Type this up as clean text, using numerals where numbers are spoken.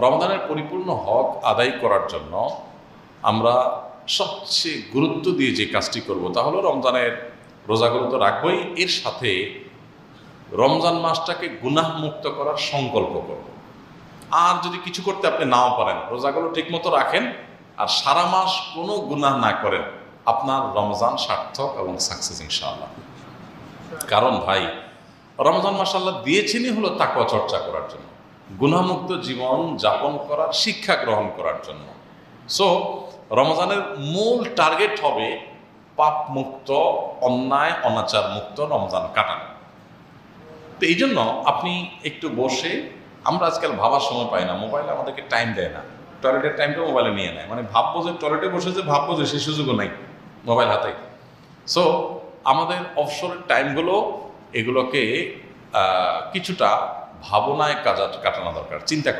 রমজানের পরিপূর্ণ হক আদায় করার জন্য আমরা সবচেয়ে গুরুত্ব দিয়ে যে কাজটি করব তা হলো রমজানের রোজাগুলো তো রাখবই, এর সাথে রমজান মাসটাকে গুনাহমুক্ত করার সংকল্প করব। আর যদি কিছু করতে আপনি নাও পারেন, রোজাগুলো ঠিকমতো রাখেন আর সারা মাস কোনো গুনাহ না করেন, আপনার রমজান সার্থক এবং সাকসেস ইনশাআল্লাহ। কারণ ভাই, রমজান মাস আল্লাহ দিয়েছেনই হলো তাকওয়া চর্চা করার জন্য, গুনাহমুক্ত জীবন যাপন করার শিক্ষা গ্রহণ করার জন্য। সো রমজানের মূল টার্গেট হবে পাপ মুক্ত, অন্যায় অনাচার মুক্ত রমজান কাটানো। তো এই জন্য আপনি একটু বসে, আমরা আজকাল ভাবার সময় পাই না, মোবাইলে আমাদেরকে টাইম দেয় না, টয়লেটের টাইমটা মোবাইলে নিয়ে নেয়, মানে ভাববো যে টয়লেটে বসে যে ভাববো যে সেই সুযোগও নাই মোবাইল হাতে। সো আমাদের অবসরের টাইমগুলো এগুলোকে কিছুটা ভাবনায় কাটানো দরকার, চিন্তা